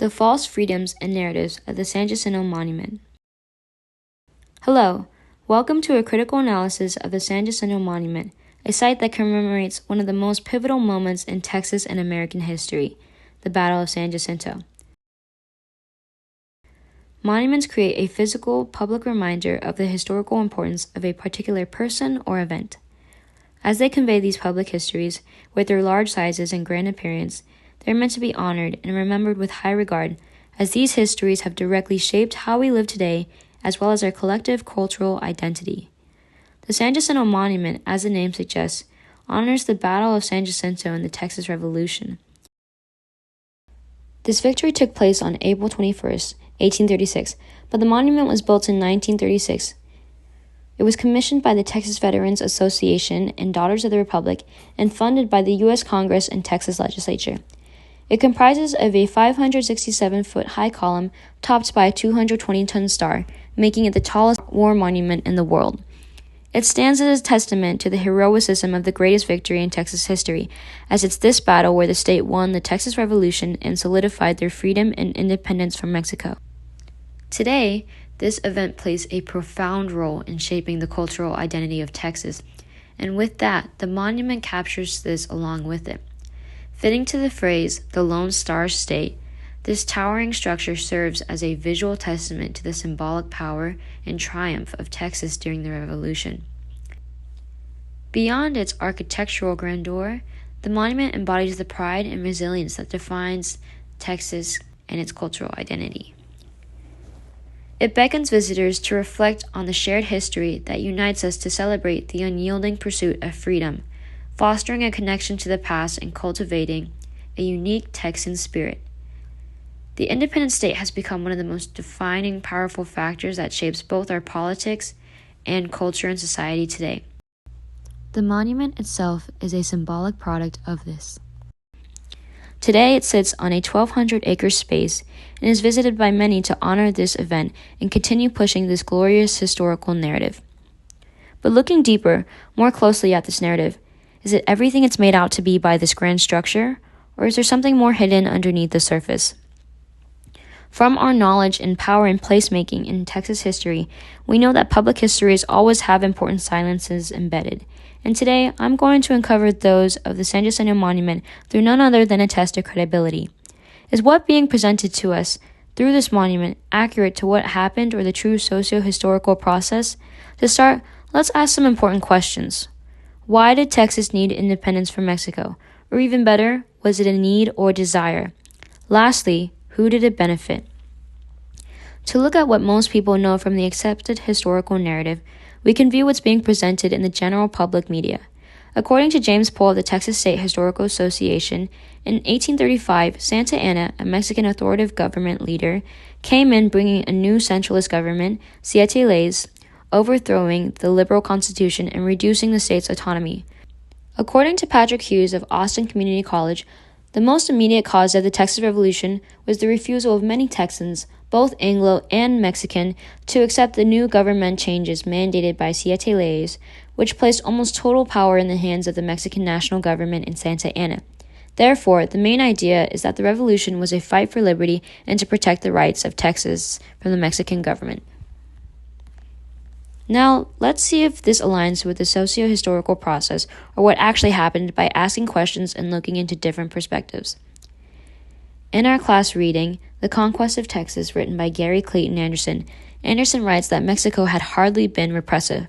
The False Freedoms and Narratives of the San Jacinto Monument. Hello, welcome to a critical analysis of the San Jacinto Monument, a site that commemorates one of the most pivotal moments in Texas and American history, the Battle of San Jacinto. Monuments create a physical, public reminder of the historical importance of a particular person or event. As they convey these public histories, with their large sizes and grand appearance, they are meant to be honored and remembered with high regard, as these histories have directly shaped how we live today, as well as our collective cultural identity. The San Jacinto Monument, as the name suggests, honors the Battle of San Jacinto in the Texas Revolution. This victory took place on April 21st, 1836, but the monument was built in 1936. It was commissioned by the Texas Veterans Association and Daughters of the Republic and funded by the U.S. Congress and Texas Legislature. It comprises of a 567-foot high column topped by a 220-ton star, making it the tallest war monument in the world. It stands as a testament to the heroism of the greatest victory in Texas history, as it's this battle where the state won the Texas Revolution and solidified their freedom and independence from Mexico. Today, this event plays a profound role in shaping the cultural identity of Texas, and with that, the monument captures this along with it. Fitting to the phrase, the Lone Star State, this towering structure serves as a visual testament to the symbolic power and triumph of Texas during the Revolution. Beyond its architectural grandeur, the monument embodies the pride and resilience that defines Texas and its cultural identity. It beckons visitors to reflect on the shared history that unites us to celebrate the unyielding pursuit of freedom, fostering a connection to the past and cultivating a unique Texan spirit. The independent state has become one of the most defining, powerful factors that shapes both our politics and culture and society today. The monument itself is a symbolic product of this. Today, it sits on a 1,200-acre space and is visited by many to honor this event and continue pushing this glorious historical narrative. But looking deeper, more closely at this narrative, is it everything it's made out to be by this grand structure, or is there something more hidden underneath the surface? From our knowledge in power and placemaking in Texas history, we know that public histories always have important silences embedded, and today I'm going to uncover those of the San Jacinto Monument through none other than a test of credibility. Is what being presented to us through this monument accurate to what happened or the true socio-historical process? To start, let's ask some important questions. Why did Texas need independence from Mexico? Or even better, was it a need or desire? Lastly, who did it benefit? To look at what most people know from the accepted historical narrative, we can view what's being presented in the general public media. According to James Pohl of the Texas State Historical Association, in 1835, Santa Anna, a Mexican authoritative government leader, came in bringing a new centralist government, Siete Leyes, overthrowing the liberal constitution and reducing the state's autonomy. According to Patrick Hughes of Austin Community College, the most immediate cause of the Texas Revolution was the refusal of many Texans, both Anglo and Mexican, to accept the new government changes mandated by Siete Leyes, which placed almost total power in the hands of the Mexican national government in Santa Anna. Therefore, the main idea is that the revolution was a fight for liberty and to protect the rights of Texas from the Mexican government. Now, let's see if this aligns with the socio-historical process or what actually happened by asking questions and looking into different perspectives. In our class reading, The Conquest of Texas, written by Gary Clayton Anderson, Anderson writes that Mexico had hardly been repressive.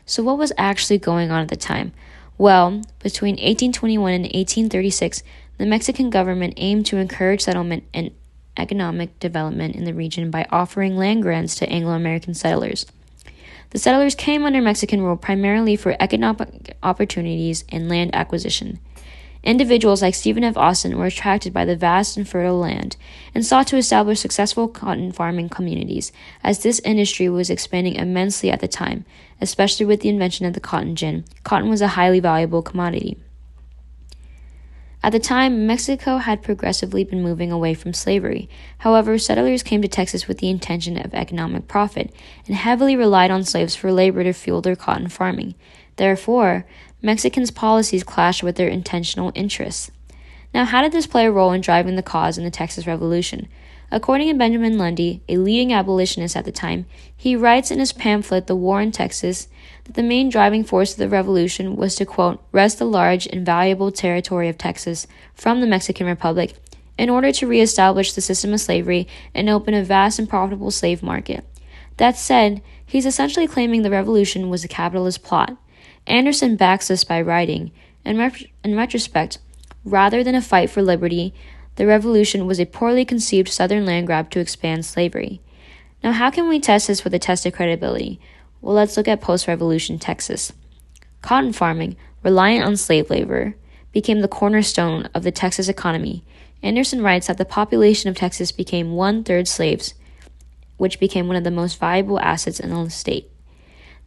So what was actually going on at the time? Well, between 1821 and 1836, the Mexican government aimed to encourage settlement and economic development in the region by offering land grants to Anglo-American settlers. The settlers came under Mexican rule primarily for economic opportunities and land acquisition. Individuals like Stephen F. Austin were attracted by the vast and fertile land and sought to establish successful cotton farming communities, as this industry was expanding immensely at the time, especially with the invention of the cotton gin. Cotton was a highly valuable commodity. At the time, Mexico had progressively been moving away from slavery. However, settlers came to Texas with the intention of economic profit and heavily relied on slaves for labor to fuel their cotton farming. Therefore, Mexicans' policies clashed with their intentional interests. Now, how did this play a role in driving the cause in the Texas Revolution? According to Benjamin Lundy, a leading abolitionist at the time, he writes in his pamphlet, The War in Texas, that the main driving force of the revolution was to, quote, wrest the large and valuable territory of Texas from the Mexican Republic in order to reestablish the system of slavery and open a vast and profitable slave market. That said, he's essentially claiming the revolution was a capitalist plot. Anderson backs this by writing, in retrospect, rather than a fight for liberty, the revolution was a poorly conceived Southern land grab to expand slavery. Now, how can we test this with a test of credibility? Well, let's look at post-revolution Texas. Cotton farming, reliant on slave labor, became the cornerstone of the Texas economy. Anderson writes that the population of Texas became 1/3 slaves, which became one of the most valuable assets in the state.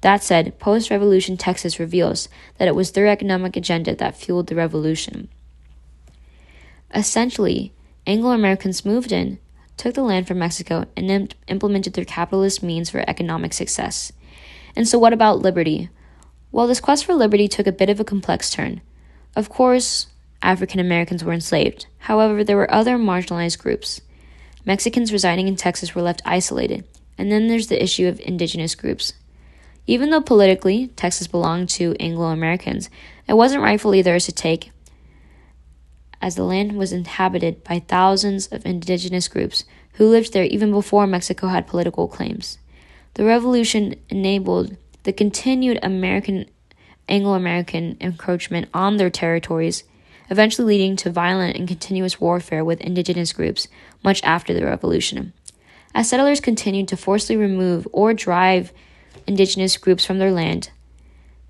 That said, post-revolution Texas reveals that it was their economic agenda that fueled the revolution. Essentially, Anglo-Americans moved in, took the land from Mexico, and implemented their capitalist means for economic success. And so what about liberty? Well, this quest for liberty took a bit of a complex turn. Of course, African Americans were enslaved. However, there were other marginalized groups. Mexicans residing in Texas were left isolated. And then there's the issue of indigenous groups. Even though politically Texas belonged to Anglo-Americans, it wasn't rightfully theirs to take, as the land was inhabited by thousands of indigenous groups who lived there even before Mexico had political claims. The revolution enabled the continued Anglo-American encroachment on their territories, eventually leading to violent and continuous warfare with indigenous groups much after the revolution. As settlers continued to forcibly remove or drive indigenous groups from their land,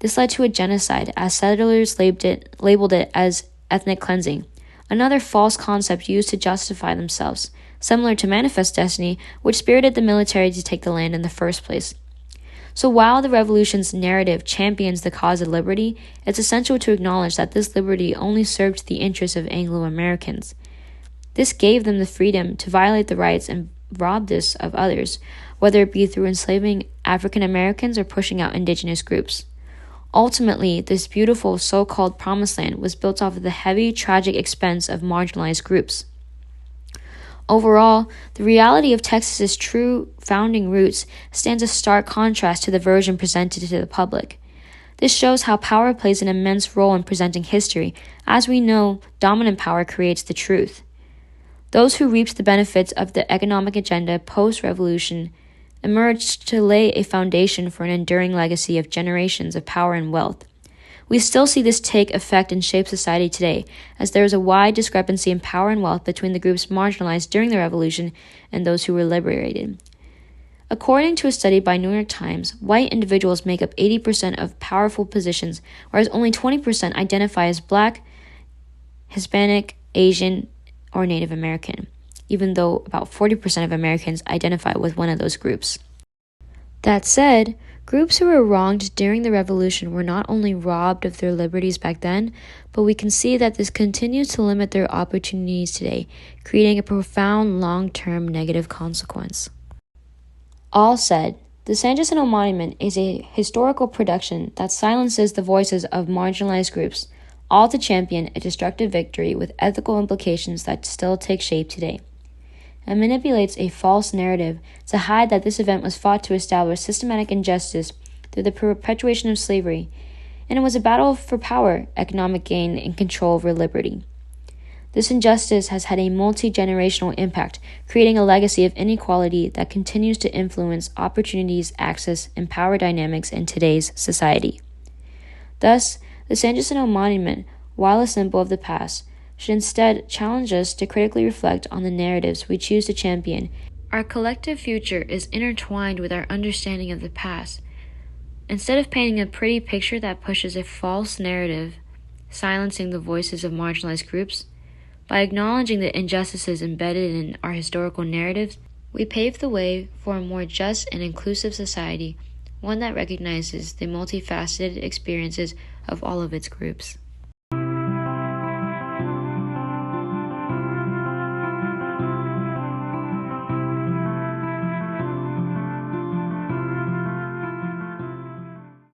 this led to a genocide, as settlers labeled it as ethnic cleansing, another false concept used to justify themselves, similar to Manifest Destiny, which spirited the military to take the land in the first place. So while the revolution's narrative champions the cause of liberty, it's essential to acknowledge that this liberty only served the interests of Anglo-Americans. This gave them the freedom to violate the rights and rob this of others, whether it be through enslaving African Americans or pushing out indigenous groups. Ultimately, this beautiful so-called promised land was built off of the heavy, tragic expense of marginalized groups. Overall, the reality of Texas's true founding roots stands a stark contrast to the version presented to the public. This shows how power plays an immense role in presenting history. As we know, dominant power creates the truth. Those who reaped the benefits of the economic agenda post-revolution emerged to lay a foundation for an enduring legacy of generations of power and wealth. We still see this take effect and shape society today, as there is a wide discrepancy in power and wealth between the groups marginalized during the revolution and those who were liberated. According to a study by New York Times, white individuals make up 80% of powerful positions, whereas only 20% identify as Black, Hispanic, Asian, or Native American, even though about 40% of Americans identify with one of those groups. That said, groups who were wronged during the revolution were not only robbed of their liberties back then, but we can see that this continues to limit their opportunities today, creating a profound long-term negative consequence. All said, the San Jacinto Monument is a historical production that silences the voices of marginalized groups, all to champion a destructive victory with ethical implications that still take shape today. It manipulates a false narrative to hide that this event was fought to establish systematic injustice through the perpetuation of slavery, and it was a battle for power, economic gain, and control over liberty. This injustice has had a multi-generational impact, creating a legacy of inequality that continues to influence opportunities, access, and power dynamics in today's society. Thus, the San Jacinto Monument, while a symbol of the past, should instead challenge us to critically reflect on the narratives we choose to champion. Our collective future is intertwined with our understanding of the past. Instead of painting a pretty picture that pushes a false narrative, silencing the voices of marginalized groups, by acknowledging the injustices embedded in our historical narratives, we pave the way for a more just and inclusive society, one that recognizes the multifaceted experiences of all of its groups.